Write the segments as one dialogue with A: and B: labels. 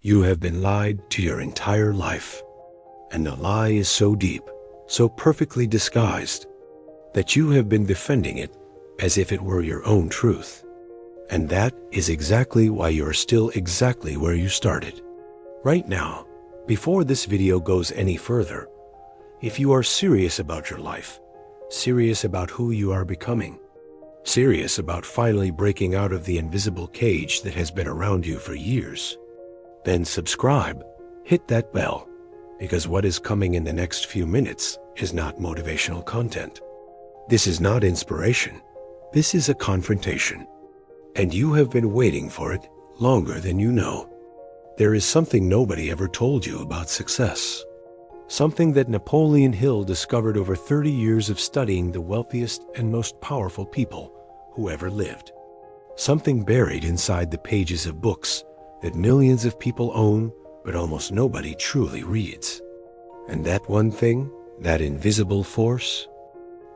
A: You have been lied to your entire life. And the lie is so deep, so perfectly disguised, that you have been defending it as if it were your own truth. And that is exactly why you're still exactly where you started. Right now, before this video goes any further, if you are serious about your life, serious about who you are becoming, serious about finally breaking out of the invisible cage that has been around you for years, then subscribe, hit that bell, because what is coming in the next few minutes is not motivational content. This is not inspiration. This is a confrontation. And you have been waiting for it longer than you know. There is something nobody ever told you about success. Something that Napoleon Hill discovered over 30 years of studying the wealthiest and most powerful people who ever lived. Something buried inside the pages of books that millions of people own, but almost nobody truly reads. And that one thing, that invisible force,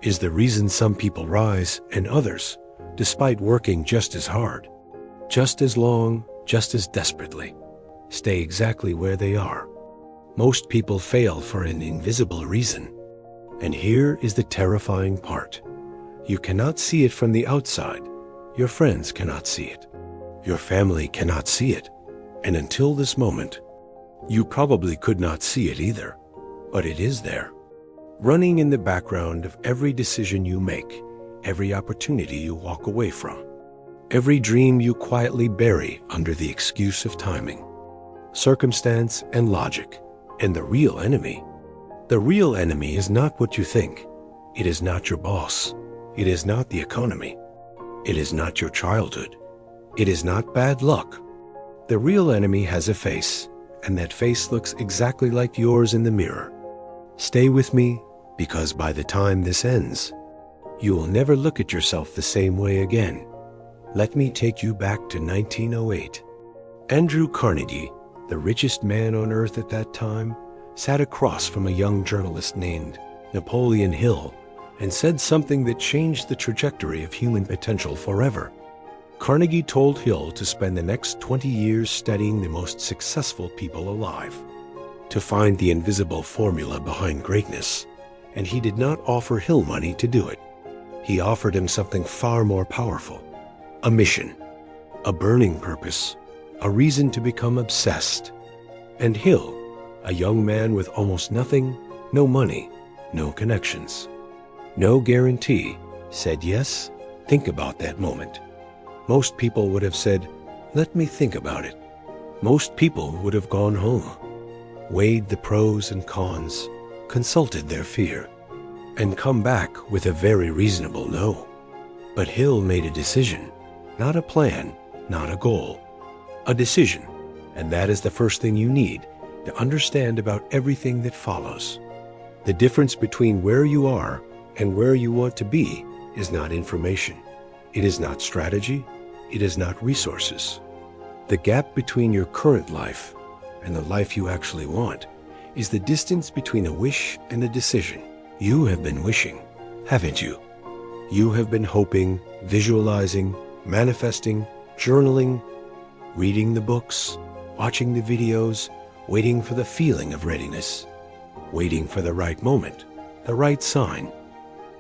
A: is the reason some people rise and others, despite working just as hard, just as long, just as desperately, stay exactly where they are. Most people fail for an invisible reason. And here is the terrifying part. You cannot see it from the outside. Your friends cannot see it. Your family cannot see it. And until this moment, you probably could not see it either. But it is there, running in the background of every decision you make, every opportunity you walk away from, every dream you quietly bury under the excuse of timing, circumstance, and logic. And the real enemy is not what you think. It is not your boss. It is not the economy. It is not your childhood. It is not bad luck. The real enemy has a face, and that face looks exactly like yours in the mirror. Stay with me, because by the time this ends, you will never look at yourself the same way again. Let me take you back to 1908. Andrew Carnegie, the richest man on earth at that time, sat across from a young journalist named Napoleon Hill and said something that changed the trajectory of human potential forever. Carnegie told Hill to spend the next 20 years studying the most successful people alive, to find the invisible formula behind greatness, and he did not offer Hill money to do it. He offered him something far more powerful, a mission, a burning purpose, a reason to become obsessed. And Hill, a young man with almost nothing, no money, no connections, no guarantee, said yes. Think about that moment. Most people would have said, let me think about it. Most people would have gone home, weighed the pros and cons, consulted their fear, and come back with a very reasonable no. But Hill made a decision, not a plan, not a goal. A decision, and that is the first thing you need to understand about everything that follows. The difference between where you are and where you want to be is not information. It is not strategy. It is not resources. The gap between your current life and the life you actually want is the distance between a wish and a decision. You have been wishing, haven't you? You have been hoping, visualizing, manifesting, journaling, reading the books, watching the videos, waiting for the feeling of readiness, waiting for the right moment, the right sign,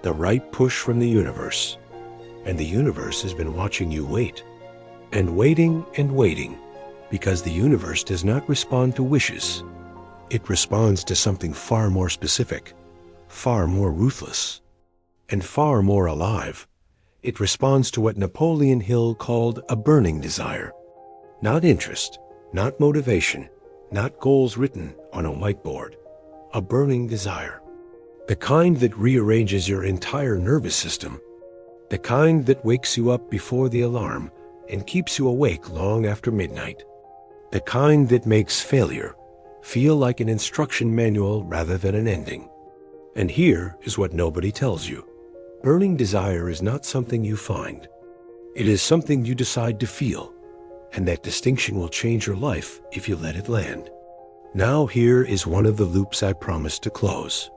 A: the right push from the universe. And the universe has been watching you wait, and waiting, because the universe does not respond to wishes. It responds to something far more specific, far more ruthless, and far more alive. It responds to what Napoleon Hill called a burning desire. Not interest, not motivation, not goals written on a whiteboard. A burning desire. The kind that rearranges your entire nervous system. The kind that wakes you up before the alarm and keeps you awake long after midnight. The kind that makes failure feel like an instruction manual rather than an ending. And here is what nobody tells you. Burning desire is not something you find. It is something you decide to feel. And that distinction will change your life if you let it land. Now here is one of the loops I promised to close.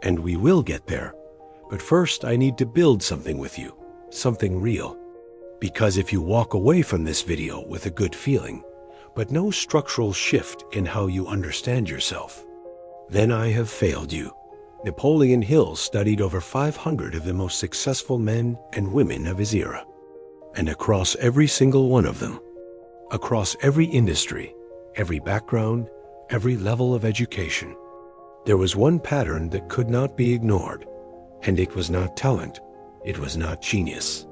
A: And we will get there. But first I need to build something with you, something real. Because if you walk away from this video with a good feeling, but no structural shift in how you understand yourself. Then I have failed you. Napoleon Hill studied over 500 of the most successful men and women of his era. And across every single one of them, across every industry, every background, every level of education, there was one pattern that could not be ignored. And it was not talent. It was not genius.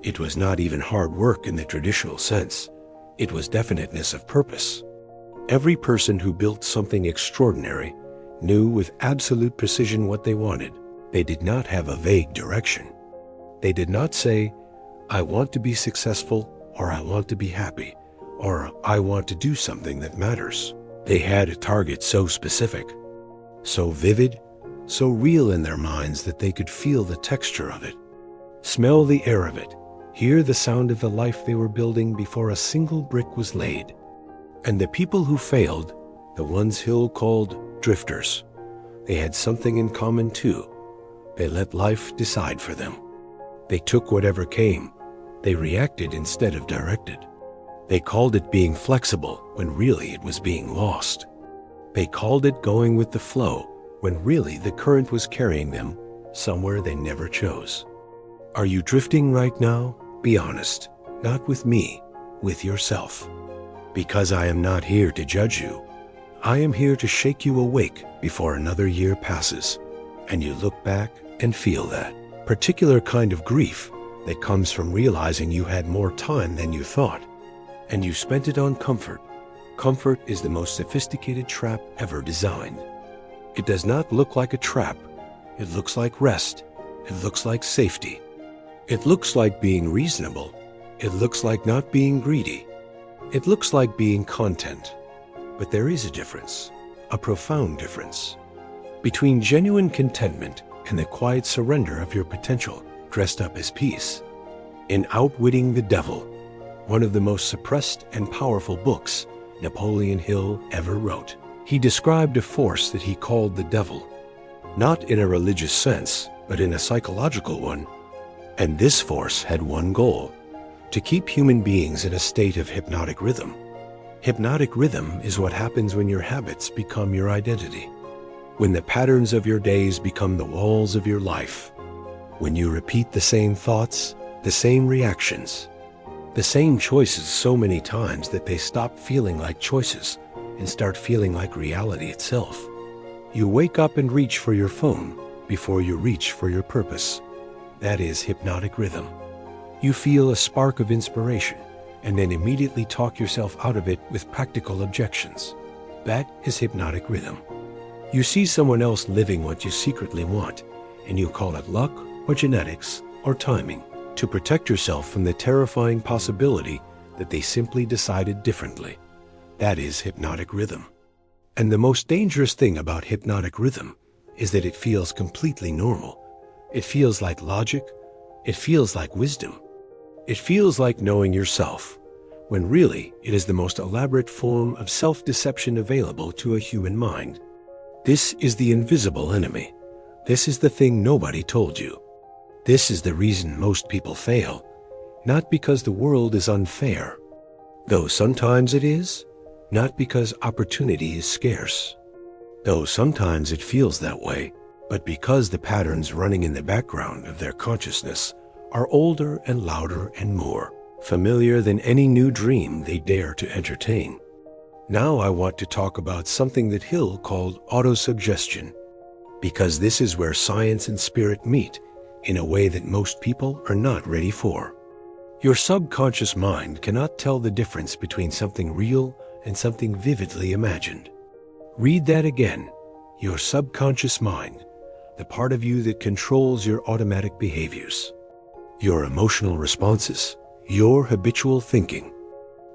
A: It was not even hard work in the traditional sense. It was definiteness of purpose. Every person who built something extraordinary knew with absolute precision what they wanted. They did not have a vague direction. They did not say, I want to be successful, or I want to be happy, or I want to do something that matters. They had a target so specific, so vivid, so real in their minds that they could feel the texture of it, smell the air of it, hear the sound of the life they were building before a single brick was laid. And the people who failed, the ones Hill called drifters, they had something in common too. They let life decide for them. They took whatever came. They reacted instead of directed. They called it being flexible when really it was being lost. They called it going with the flow when really the current was carrying them somewhere they never chose. Are you drifting right now? Be honest, not with me, with yourself. Because I am not here to judge you. I am here to shake you awake before another year passes, and you look back and feel that particular kind of grief that comes from realizing you had more time than you thought, and you spent it on comfort. Comfort is the most sophisticated trap ever designed. It does not look like a trap. It looks like rest. It looks like safety. It looks like being reasonable. It looks like not being greedy. It looks like being content. But there is a difference, a profound difference, between genuine contentment and the quiet surrender of your potential dressed up as peace. In Outwitting the Devil, one of the most suppressed and powerful books Napoleon Hill ever wrote, he described a force that he called the devil, not in a religious sense, but in a psychological one. And this force had one goal: to keep human beings in a state of hypnotic rhythm. Hypnotic rhythm is what happens when your habits become your identity, when the patterns of your days become the walls of your life, when you repeat the same thoughts, the same reactions, the same choices so many times that they stop feeling like choices and start feeling like reality itself. You wake up and reach for your phone before you reach for your purpose. That is hypnotic rhythm. You feel a spark of inspiration and then immediately talk yourself out of it with practical objections. That is hypnotic rhythm. You see someone else living what you secretly want, and you call it luck or genetics or timing to protect yourself from the terrifying possibility that they simply decided differently. That is hypnotic rhythm. And the most dangerous thing about hypnotic rhythm is that it feels completely normal. It feels like logic. It feels like wisdom. It feels like knowing yourself, when really it is the most elaborate form of self-deception available to a human mind. This is the invisible enemy. This is the thing nobody told you. This is the reason most people fail, not because the world is unfair, though sometimes it is, not because opportunity is scarce, though sometimes it feels that way, but because the patterns running in the background of their consciousness are older and louder and more familiar than any new dream they dare to entertain. Now I want to talk about something that Hill called autosuggestion, because this is where science and spirit meet in a way that most people are not ready for. Your subconscious mind cannot tell the difference between something real and something vividly imagined. Read that again. Your subconscious mind, the part of you that controls your automatic behaviors, your emotional responses, your habitual thinking,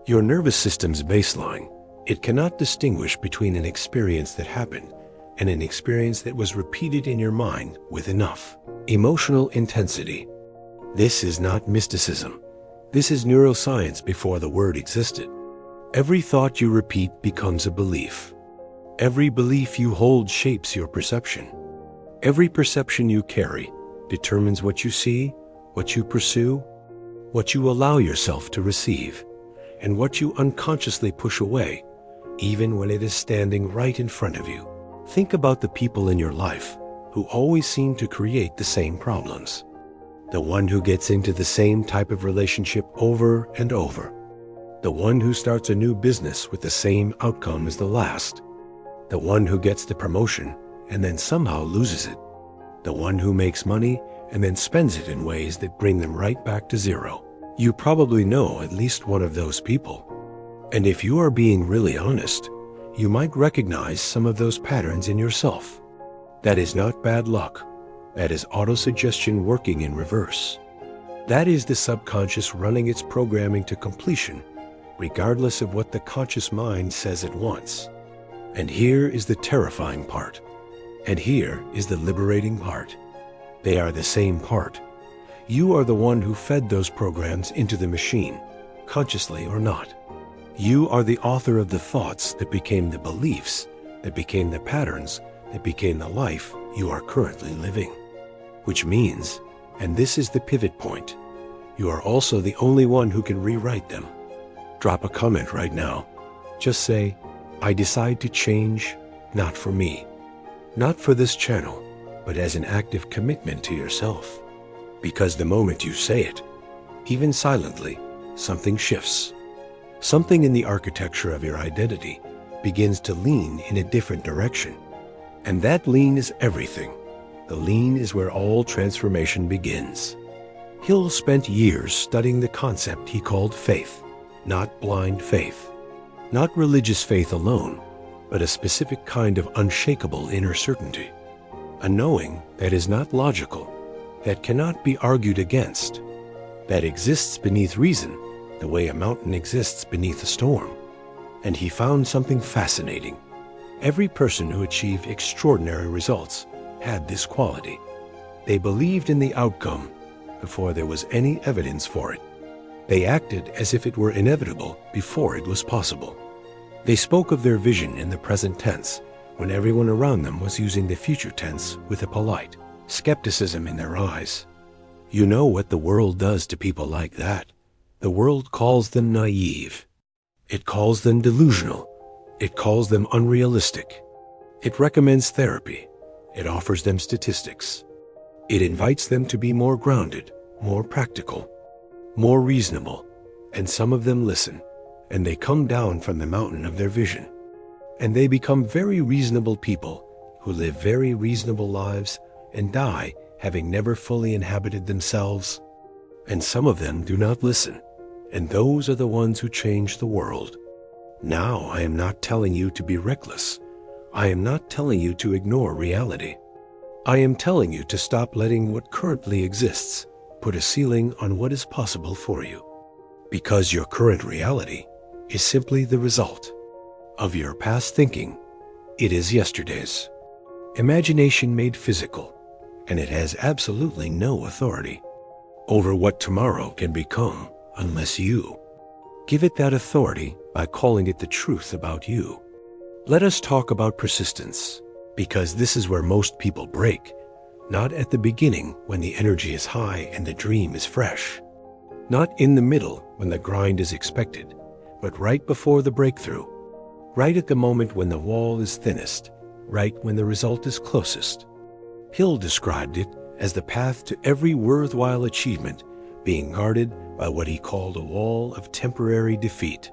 A: your nervous system's baseline. It cannot distinguish between an experience that happened and an experience that was repeated in your mind with enough emotional intensity. This is not mysticism. This is neuroscience before the word existed. Every thought you repeat becomes a belief. Every belief you hold shapes your perception. Every perception you carry determines what you see, what you pursue, what you allow yourself to receive. and what you unconsciously push away, even when it is standing right in front of you. Think about the people in your life who always seem to create the same problems. The one who gets into the same type of relationship over and over. The one who starts a new business with the same outcome as the last. The one who gets the promotion and then somehow loses it. The one who makes money and then spends it in ways that bring them right back to zero. You probably know at least one of those people. And if you are being really honest, you might recognize some of those patterns in yourself. That is not bad luck. That is autosuggestion working in reverse. That is the subconscious running its programming to completion, regardless of what the conscious mind says it wants. And here is the terrifying part. And here is the liberating part. They are the same part. You are the one who fed those programs into the machine, consciously or not. You are the author of the thoughts that became the beliefs, that became the patterns, that became the life you are currently living. Which means, and this is the pivot point, you are also the only one who can rewrite them. Drop a comment right now. Just say, I decide to change, not for me, not for this channel, but as an active commitment to yourself. Because the moment you say it, even silently, something shifts. Something in the architecture of your identity begins to lean in a different direction. And that lean is everything. The lean is where all transformation begins. Hill spent years studying the concept he called faith, not blind faith. Not religious faith alone, but a specific kind of unshakable inner certainty. A knowing that is not logical, that cannot be argued against, that exists beneath reason, the way a mountain exists beneath a storm. And he found something fascinating. Every person who achieved extraordinary results had this quality. They believed in the outcome before there was any evidence for it. They acted as if it were inevitable before it was possible. They spoke of their vision in the present tense when everyone around them was using the future tense with a polite skepticism in their eyes. You know what the world does to people like that. The world calls them naive. It calls them delusional. It calls them unrealistic. It recommends therapy. It offers them statistics. It invites them to be more grounded, more practical, more reasonable. And some of them listen, and they come down from the mountain of their vision. And they become very reasonable people who live very reasonable lives and die having never fully inhabited themselves. And some of them do not listen, and those are the ones who change the world. Now I am not telling you to be reckless. I am not telling you to ignore reality. I am telling you to stop letting what currently exists put a ceiling on what is possible for you. Because your current reality is simply the result of your past thinking. It is yesterday's. Imagination made physical, and it has absolutely no authority over what tomorrow can become unless you give it that authority by calling it the truth about you. Let us talk about persistence, because this is where most people break, not at the beginning when the energy is high and the dream is fresh, not in the middle when the grind is expected, but right before the breakthrough, right at the moment when the wall is thinnest, right when the result is closest. Hill described it as the path to every worthwhile achievement being guarded by what he called a wall of temporary defeat.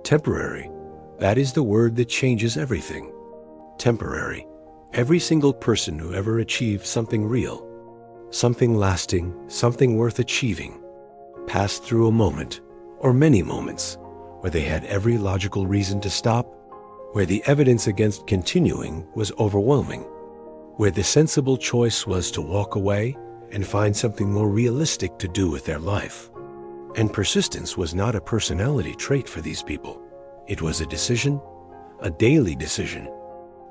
A: Temporary, that is the word that changes everything. Temporary. Every single person who ever achieved something real, something lasting, something worth achieving, passed through a moment, or many moments, where they had every logical reason to stop, where the evidence against continuing was overwhelming, where the sensible choice was to walk away and find something more realistic to do with their life. And persistence was not a personality trait for these people. It was a decision, a daily decision,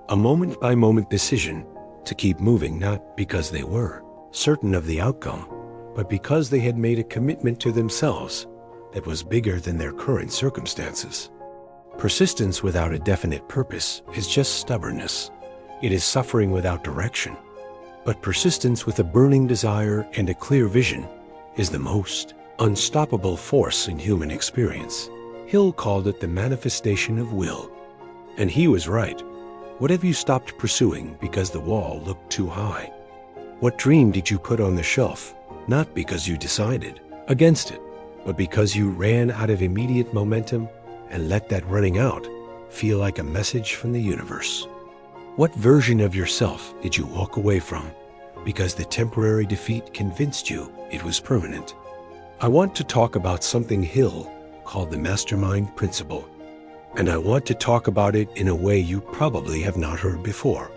A: a moment-by-moment decision to keep moving, not because they were certain of the outcome, but because they had made a commitment to themselves that was bigger than their current circumstances. Persistence without a definite purpose is just stubbornness. It is suffering without direction. But persistence with a burning desire and a clear vision is the most unstoppable force in human experience. Hill called it the manifestation of will. And he was right. What have you stopped pursuing because the wall looked too high? What dream did you put on the shelf, not because you decided against it, but because you ran out of immediate momentum and let that running out feel like a message from the universe? What version of yourself did you walk away from because the temporary defeat convinced you it was permanent? I want to talk about something Hill called the mastermind principle, and I want to talk about it in a way you probably have not heard before.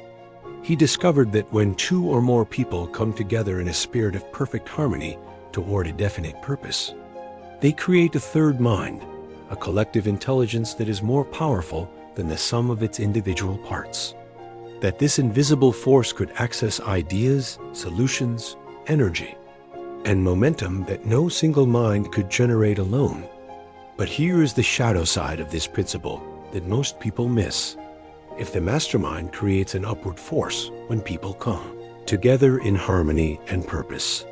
A: He discovered that when two or more people come together in a spirit of perfect harmony toward a definite purpose, they create a third mind, a collective intelligence that is more powerful than the sum of its individual parts. That this invisible force could access ideas, solutions, energy, and momentum that no single mind could generate alone. But here is the shadow side of this principle that most people miss. If the mastermind creates an upward force when people come together in harmony and purpose,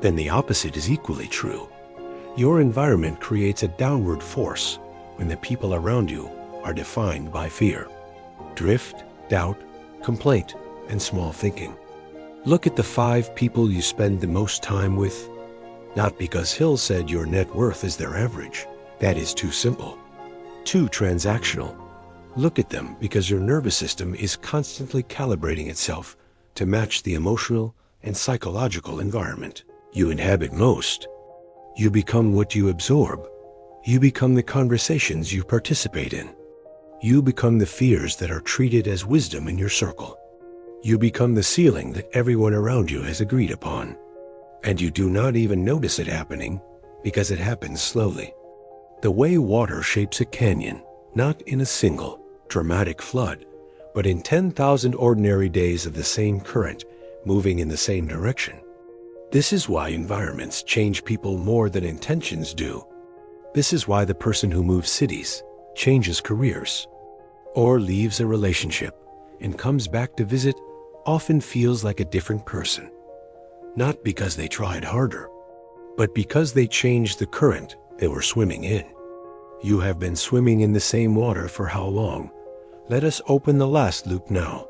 A: then the opposite is equally true. Your environment creates a downward force when the people around you are defined by fear, drift, doubt, complaint, and small thinking. Look at the 5 people you spend the most time with. Not because Hill said your net worth is their average. That is too simple, too transactional. Look at them because your nervous system is constantly calibrating itself to match the emotional and psychological environment you inhabit most. You become what you absorb. You become the conversations you participate in. You become the fears that are treated as wisdom in your circle. You become the ceiling that everyone around you has agreed upon. And you do not even notice it happening because it happens slowly. The way water shapes a canyon, not in a single, dramatic flood, but in 10,000 ordinary days of the same current moving in the same direction. This is why environments change people more than intentions do. This is why the person who moves cities, changes careers, or leaves a relationship and comes back to visit often feels like a different person. Not because they tried harder, but because they changed the current they were swimming in. You have been swimming in the same water for how long? Let us open the last loop now.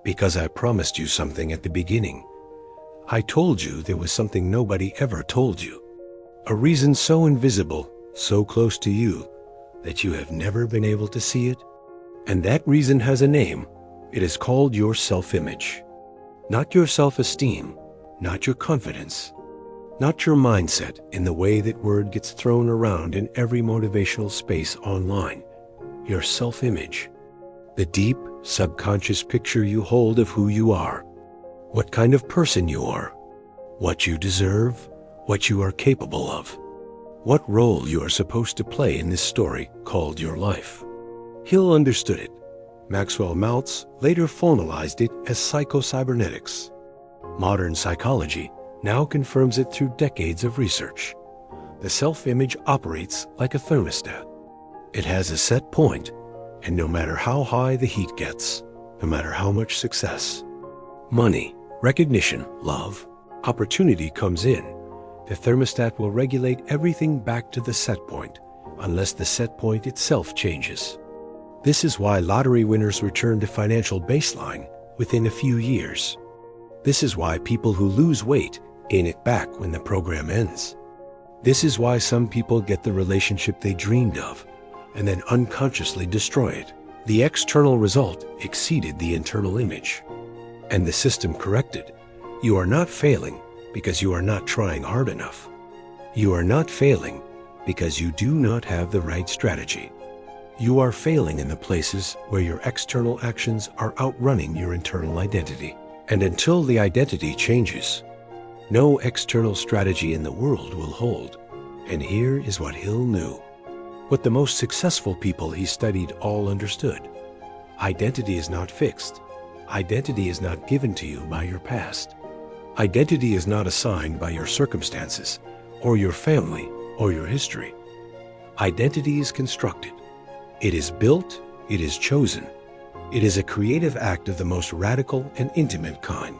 A: Because I promised you something at the beginning. I told you there was something nobody ever told you. A reason so invisible, so close to you, that you have never been able to see it. And that reason has a name. It is called your self-image. Not your self-esteem, not your confidence, not your mindset in the way that word gets thrown around in every motivational space online. Your self-image. The deep, subconscious picture you hold of who you are. What kind of person you are. What you deserve. What you are capable of. What role you are supposed to play in this story called your life. Hill understood it. Maxwell Maltz later formalized it as psycho-cybernetics. Modern psychology now confirms it through decades of research. The self-image operates like a thermostat. It has a set point, and no matter how high the heat gets, no matter how much success, money, recognition, love, opportunity comes in, the thermostat will regulate everything back to the set point, unless the set point itself changes. This is why lottery winners return to financial baseline within a few years. This is why people who lose weight gain it back when the program ends. This is why some people get the relationship they dreamed of and then unconsciously destroy it. The external result exceeded the internal image, and the system corrected. You are not failing because you are not trying hard enough. You are not failing because you do not have the right strategy. You are failing in the places where your external actions are outrunning your internal identity. And until the identity changes, no external strategy in the world will hold. And here is what Hill knew. What the most successful people he studied all understood. Identity is not fixed. Identity is not given to you by your past. Identity is not assigned by your circumstances, or your family, or your history. Identity is constructed. It is built, it is chosen. It is a creative act of the most radical and intimate kind.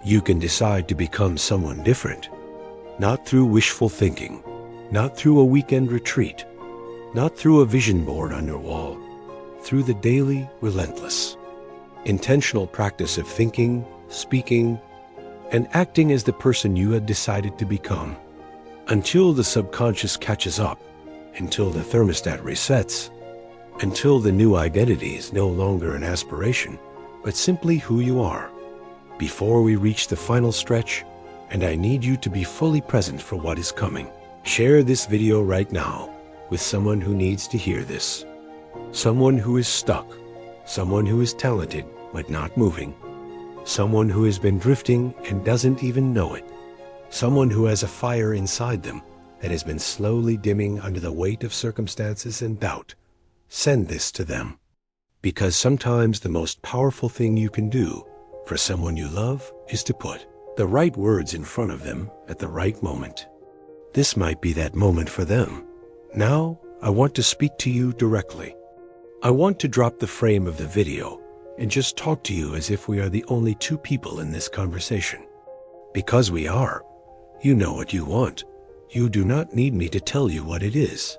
A: You can decide to become someone different, not through wishful thinking, not through a weekend retreat, not through a vision board on your wall, through the daily, relentless, intentional practice of thinking, speaking, and acting as the person you had decided to become, until the subconscious catches up, until the thermostat resets, until the new identity is no longer an aspiration, but simply who you are. Before we reach the final stretch, and I need you to be fully present for what is coming, share this video right now with someone who needs to hear this. Someone who is stuck, someone who is talented but not moving, someone who has been drifting and doesn't even know it, someone who has a fire inside them that has been slowly dimming under the weight of circumstances and doubt. Send this to them, because sometimes the most powerful thing you can do for someone you love is to put the right words in front of them at the right moment. This might be that moment for them. Now, I want to speak to you directly. I want to drop the frame of the video and just talk to you as if we are the only two people in this conversation. Because we are. You know what you want. You do not need me to tell you what it is.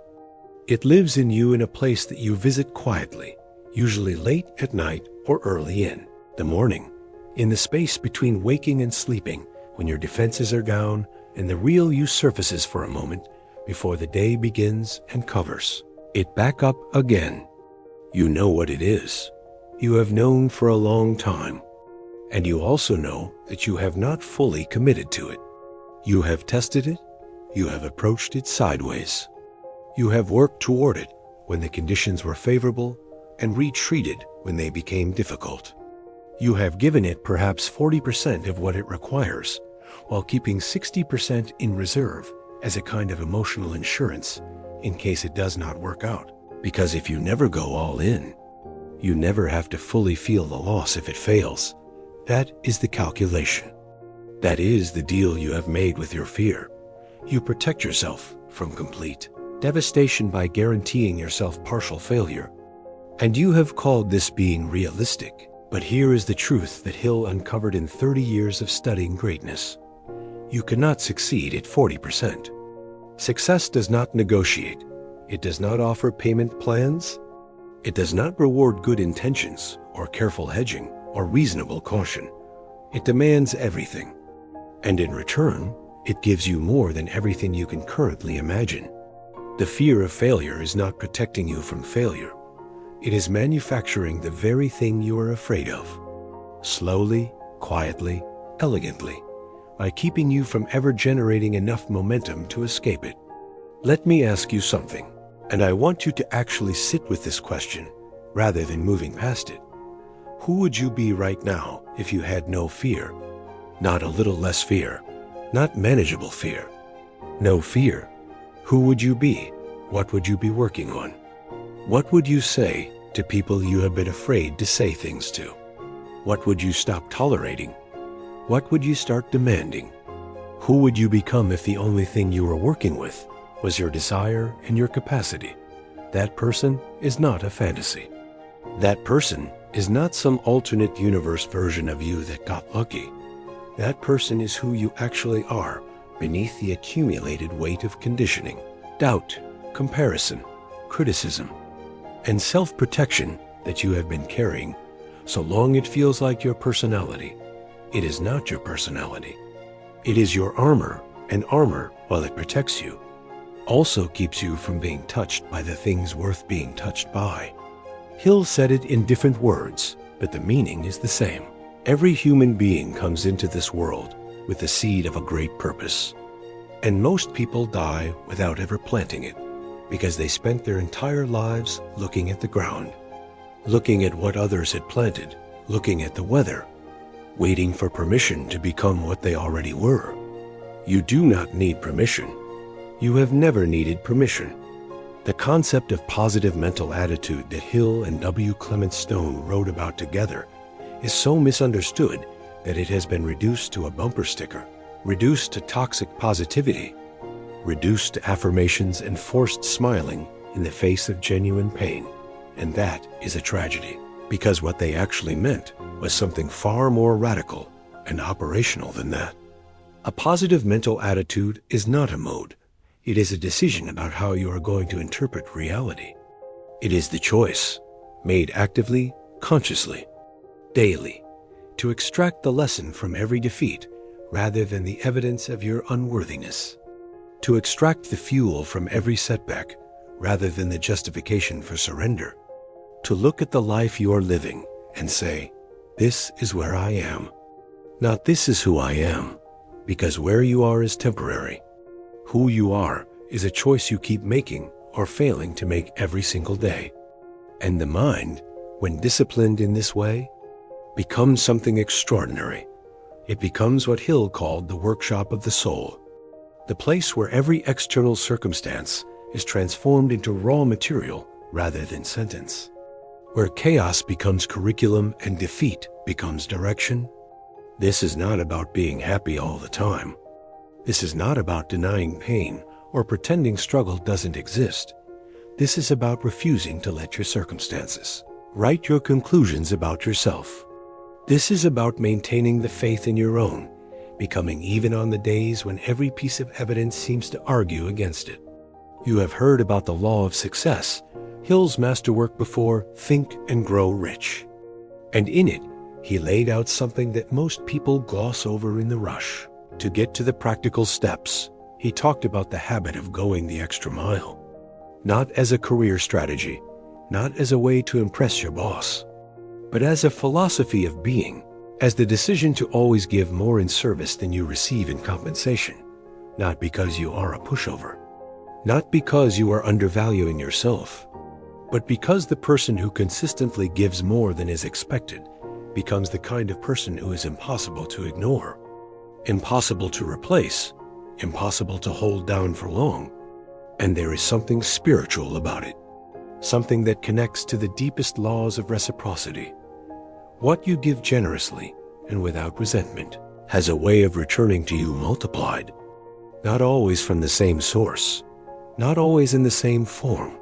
A: It lives in you in a place that you visit quietly, usually late at night or early in the morning, in the space between waking and sleeping, when your defenses are down and the real you surfaces for a moment before the day begins and covers it back up again. You know what it is. You have known for a long time. And you also know that you have not fully committed to it. You have tested it. You have approached it sideways. You have worked toward it when the conditions were favorable and retreated when they became difficult. You have given it perhaps 40% of what it requires, while keeping 60% in reserve as a kind of emotional insurance in case it does not work out. Because if you never go all in, you never have to fully feel the loss if it fails. That is the calculation. That is the deal you have made with your fear. You protect yourself from complete devastation by guaranteeing yourself partial failure. And you have called this being realistic. But here is the truth that Hill uncovered in 30 years of studying greatness. You cannot succeed at 40%. Success does not negotiate. It does not offer payment plans. It does not reward good intentions or careful hedging or reasonable caution. It demands everything. And in return, it gives you more than everything you can currently imagine. The fear of failure is not protecting you from failure. It is manufacturing the very thing you are afraid of. Slowly, quietly, elegantly, by keeping you from ever generating enough momentum to escape it. Let me ask you something, and I want you to actually sit with this question rather than moving past it. Who would you be right now if you had no fear? Not a little less fear, not manageable fear. No fear. Who would you be? What would you be working on? What would you say to people you have been afraid to say things to? What would you stop tolerating? What would you start demanding? Who would you become if the only thing you were working with was your desire and your capacity? That person is not a fantasy. That person is not some alternate universe version of you that got lucky. That person is who you actually are beneath the accumulated weight of conditioning, doubt, comparison, criticism, and self-protection that you have been carrying so long it feels like your personality. It is not your personality. It is your armor, and armor, while it protects you, also keeps you from being touched by the things worth being touched by. Hill said it in different words, but the meaning is the same. Every human being comes into this world with the seed of a great purpose. And most people die without ever planting it, because they spent their entire lives looking at the ground, looking at what others had planted, looking at the weather, waiting for permission to become what they already were. You do not need permission. You have never needed permission. The concept of positive mental attitude that Hill and W. Clement Stone wrote about together is so misunderstood that it has been reduced to a bumper sticker, reduced to toxic positivity, reduced to affirmations and forced smiling in the face of genuine pain. And that is a tragedy, because what they actually meant was something far more radical and operational than that. A positive mental attitude is not a mode. It is a decision about how you are going to interpret reality. It is the choice, made actively, consciously, daily, to extract the lesson from every defeat rather than the evidence of your unworthiness. To extract the fuel from every setback rather than the justification for surrender. To look at the life you are living and say, this is where I am. Not this is who I am, because where you are is temporary. Who you are is a choice you keep making or failing to make every single day. And the mind, when disciplined in this way, becomes something extraordinary. It becomes what Hill called the workshop of the soul, the place where every external circumstance is transformed into raw material rather than sentence, where chaos becomes curriculum and defeat becomes direction. This is not about being happy all the time. This is not about denying pain or pretending struggle doesn't exist. This is about refusing to let your circumstances write your conclusions about yourself. This is about maintaining the faith in your own, becoming even on the days when every piece of evidence seems to argue against it. You have heard about the law of success, Hill's masterwork before Think and Grow Rich. And in it, he laid out something that most people gloss over in the rush. To get to the practical steps, he talked about the habit of going the extra mile. Not as a career strategy, not as a way to impress your boss, but as a philosophy of being, as the decision to always give more in service than you receive in compensation, not because you are a pushover, not because you are undervaluing yourself, but because the person who consistently gives more than is expected becomes the kind of person who is impossible to ignore, impossible to replace, impossible to hold down for long. And there is something spiritual about it, something that connects to the deepest laws of reciprocity. What you give generously and without resentment has a way of returning to you multiplied, not always from the same source, not always in the same form,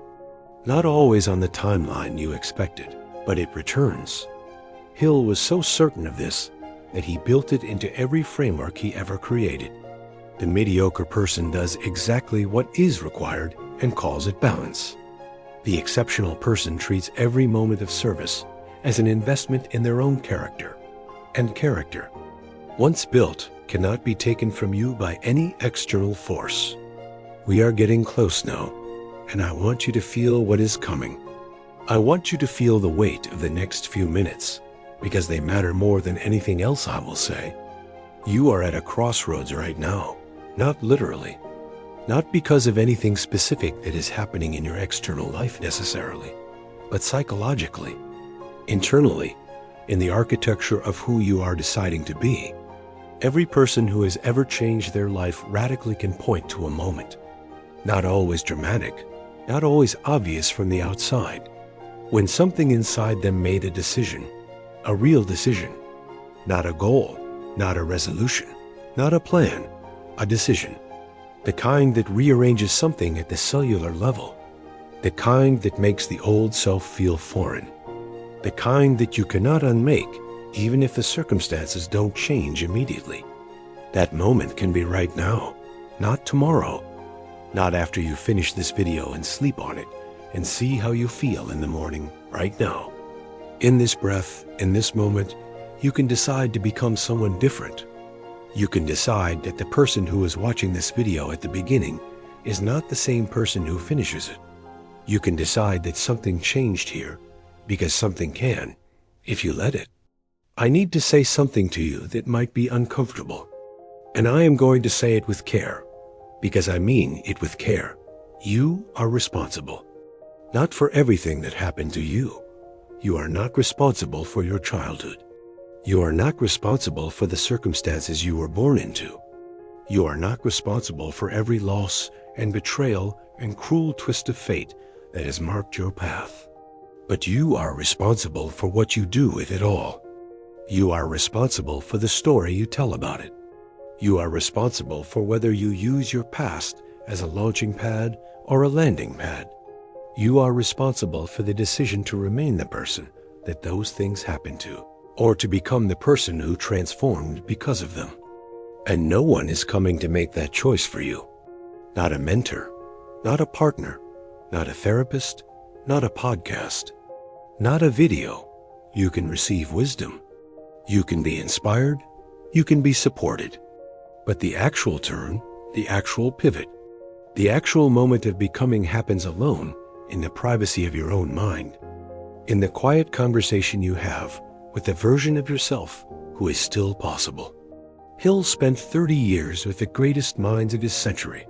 A: not always on the timeline you expected, but it returns. Hill was so certain of this that he built it into every framework he ever created. The mediocre person does exactly what is required and calls it balance. The exceptional person treats every moment of service as an investment in their own character. And character, once built, cannot be taken from you by any external force. We are getting close now, and I want you to feel what is coming. I want you to feel the weight of the next few minutes, because they matter more than anything else I will say. You are at a crossroads right now, not literally, not because of anything specific that is happening in your external life necessarily, but psychologically, internally, in the architecture of who you are deciding to be. Every person who has ever changed their life radically can point to a moment, not always dramatic, not always obvious from the outside, when something inside them made a decision, a real decision, not a goal, not a resolution, not a plan, a decision, the kind that rearranges something at the cellular level, the kind that makes the old self feel foreign, the kind that you cannot unmake even if the circumstances don't change immediately. That moment can be right now, not tomorrow, not after you finish this video and sleep on it and see how you feel in the morning, right now. In this breath, in this moment, you can decide to become someone different. You can decide that the person who is watching this video at the beginning is not the same person who finishes it. You can decide that something changed here because something can, if you let it. I need to say something to you that might be uncomfortable, and I am going to say it with care, because I mean it with care. You are responsible, not for everything that happened to you. You are not responsible for your childhood. You are not responsible for the circumstances you were born into. You are not responsible for every loss and betrayal and cruel twist of fate that has marked your path. But you are responsible for what you do with it all. You are responsible for the story you tell about it. You are responsible for whether you use your past as a launching pad or a landing pad. You are responsible for the decision to remain the person that those things happen to, or to become the person who transformed because of them. And no one is coming to make that choice for you. not a mentor, not a partner, not a therapist, not a podcast, not a video. You can receive wisdom. You can be inspired. You can be supported. But the actual turn, the actual pivot, the actual moment of becoming happens alone in the privacy of your own mind, in the quiet conversation you have with the version of yourself who is still possible. Hill spent 30 years with the greatest minds of his century,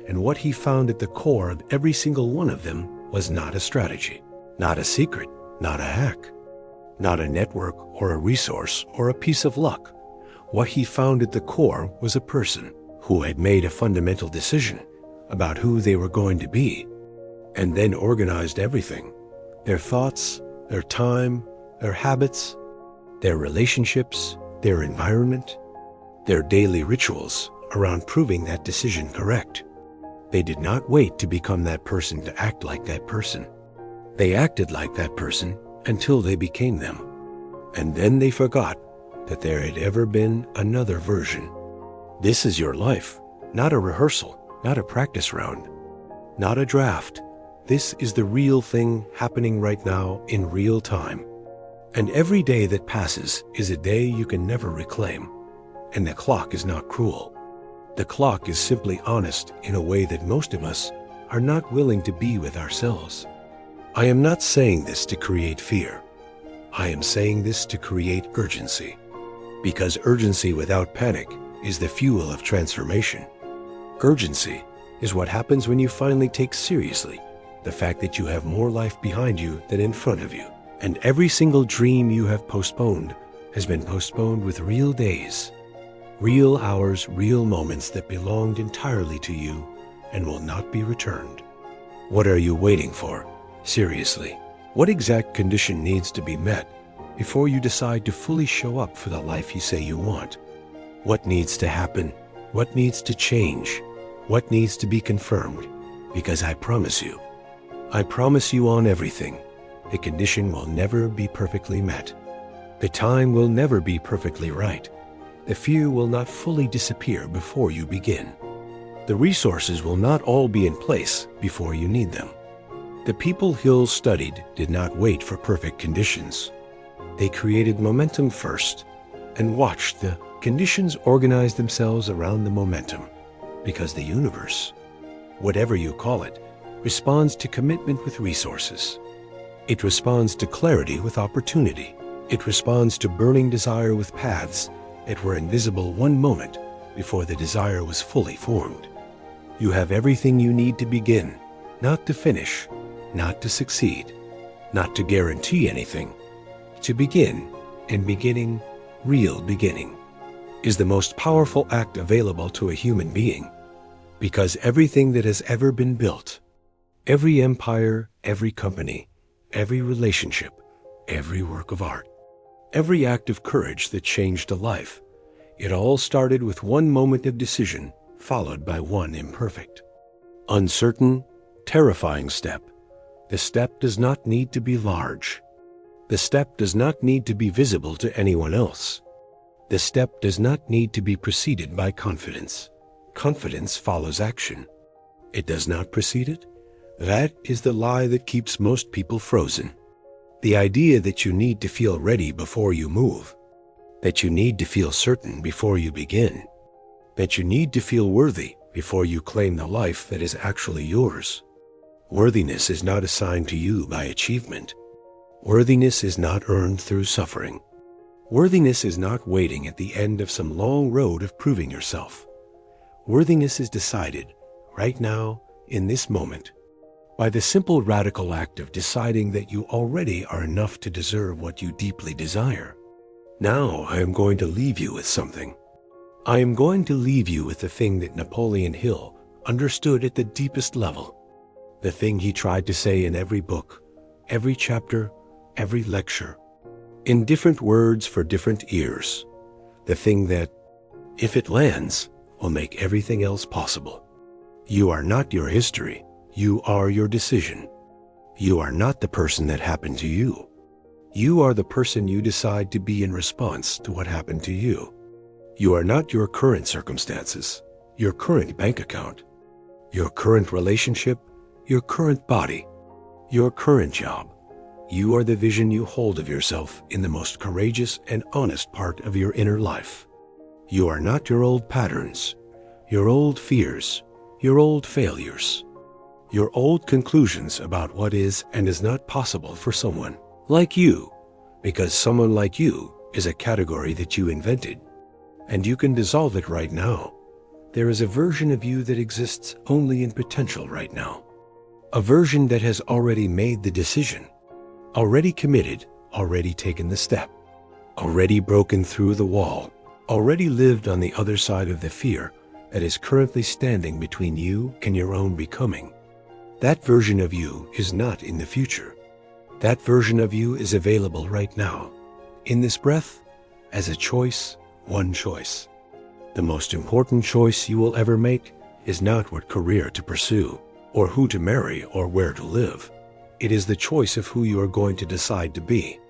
A: and what he found at the core of every single one of them was not a strategy, not a secret, not a hack, not a network or a resource or a piece of luck. What he found at the core was a person who had made a fundamental decision about who they were going to be, and then organized everything, their thoughts, their time, their habits, their relationships, their environment, their daily rituals around proving that decision correct. They did not wait to become that person to act like that person. They acted like that person until they became them. And then they forgot that there had ever been another version. This is your life, not a rehearsal, not a practice round, not a draft. This is the real thing happening right now in real time. And every day that passes is a day you can never reclaim. And the clock is not cruel. The clock is simply honest in a way that most of us are not willing to be with ourselves. I am not saying this to create fear. I am saying this to create urgency. Because urgency without panic is the fuel of transformation. Urgency is what happens when you finally take seriously the fact that you have more life behind you than in front of you. And every single dream you have postponed has been postponed with real days, real hours, real moments that belonged entirely to you and will not be returned. What are you waiting for? Seriously, what exact condition needs to be met before you decide to fully show up for the life you say you want? What needs to happen? What needs to change? What needs to be confirmed? Because I promise you on everything, the condition will never be perfectly met. The time will never be perfectly right. The fear will not fully disappear before you begin. The resources will not all be in place before you need them. The people Hill studied did not wait for perfect conditions. They created momentum first and watched the conditions organize themselves around the momentum, because the universe, whatever you call it, responds to commitment with resources. It responds to clarity with opportunity. It responds to burning desire with paths that were invisible one moment before the desire was fully formed. You have everything you need to begin, not to finish, not to succeed, not to guarantee anything. To begin, and beginning, real beginning, is the most powerful act available to a human being, because everything that has ever been built, every empire, every company, every relationship, every work of art, every act of courage that changed a life, it all started with one moment of decision followed by one imperfect, uncertain, terrifying step. The step does not need to be large. The step does not need to be visible to anyone else. The step does not need to be preceded by confidence. Confidence follows action. It does not precede it. That is the lie that keeps most people frozen. The idea that you need to feel ready before you move, that you need to feel certain before you begin, that you need to feel worthy before you claim the life that is actually yours. Worthiness is not assigned to you by achievement. Worthiness is not earned through suffering. Worthiness is not waiting at the end of some long road of proving yourself. Worthiness is decided right now, in this moment, by the simple radical act of deciding that you already are enough to deserve what you deeply desire. Now I am going to leave you with something. I am going to leave you with the thing that Napoleon Hill understood at the deepest level, the thing he tried to say in every book, every chapter, every lecture, in different words for different ears, the thing that, if it lands, will make everything else possible. You are not your history. You are your decision. You are not the person that happened to you. You are the person you decide to be in response to what happened to you. You are not your current circumstances, your current bank account. your current relationship, your current body, your current job. You are the vision you hold of yourself in the most courageous and honest part of your inner life. You are not your old patterns, your old fears, your old failures, your old conclusions about what is and is not possible for someone like you, because someone like you is a category that you invented, and you can dissolve it right now. There is a version of you that exists only in potential right now, a version that has already made the decision, already committed, already taken the step, already broken through the wall, already lived on the other side of the fear that is currently standing between you and your own becoming. That version of you is not in the future. That version of you is available right now, in this breath, as a choice, one choice. The most important choice you will ever make is not what career to pursue, or who to marry, or where to live. It is the choice of who you are going to decide to be.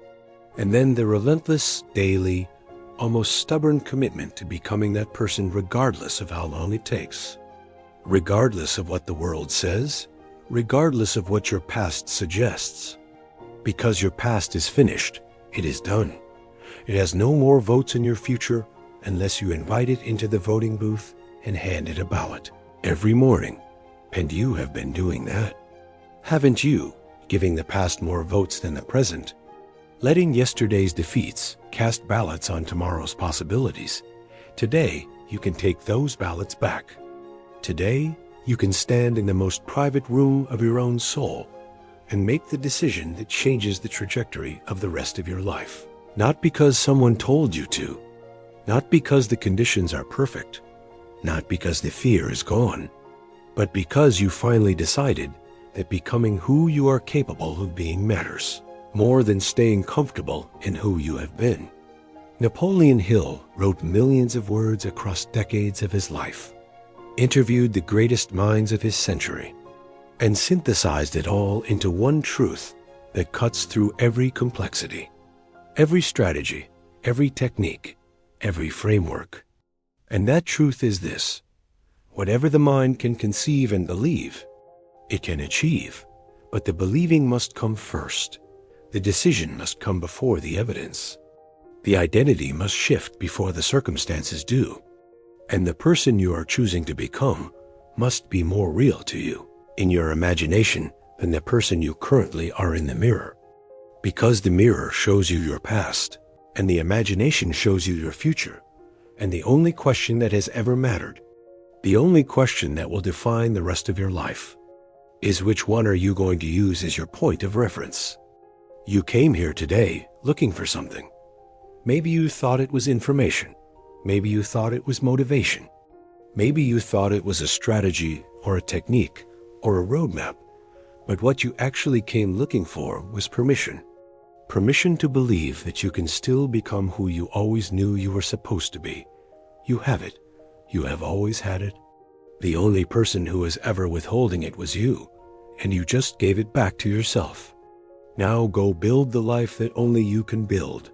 A: And then the relentless, daily, almost stubborn commitment to becoming that person regardless of how long it takes. Regardless of what the world says, regardless of what your past suggests. Because your past is finished, it is done. It has no more votes in your future unless you invite it into the voting booth and hand it a ballot every morning. And you have been doing that. Haven't you, giving the past more votes than the present? Letting yesterday's defeats cast ballots on tomorrow's possibilities. Today, you can take those ballots back. Today, you can stand in the most private room of your own soul and make the decision that changes the trajectory of the rest of your life. Not because someone told you to, not because the conditions are perfect, not because the fear is gone, but because you finally decided that becoming who you are capable of being matters, more than staying comfortable in who you have been. Napoleon Hill wrote millions of words across decades of his life, interviewed the greatest minds of his century, and synthesized it all into one truth that cuts through every complexity, every strategy, every technique, every framework. And that truth is this: whatever the mind can conceive and believe, it can achieve, but the believing must come first. The decision must come before the evidence. The identity must shift before the circumstances do. And the person you are choosing to become must be more real to you in your imagination than the person you currently are in the mirror. Because the mirror shows you your past, and the imagination shows you your future, and the only question that has ever mattered, the only question that will define the rest of your life, is which one are you going to use as your point of reference? You came here today looking for something. Maybe you thought it was information. Maybe you thought it was motivation. Maybe you thought it was a strategy or a technique or a roadmap. But what you actually came looking for was permission. Permission to believe that you can still become who you always knew you were supposed to be. You have it. You have always had it. The only person who was ever withholding it was you, and you just gave it back to yourself. Now go build the life that only you can build,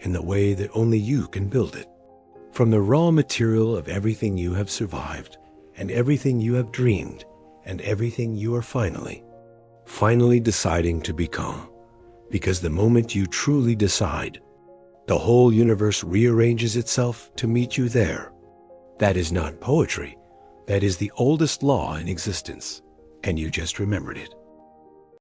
A: in the way that only you can build it. From the raw material of everything you have survived, and everything you have dreamed, and everything you are finally deciding to become. Because the moment you truly decide, the whole universe rearranges itself to meet you there. That is not poetry. That is the oldest law in existence, and you just remembered it.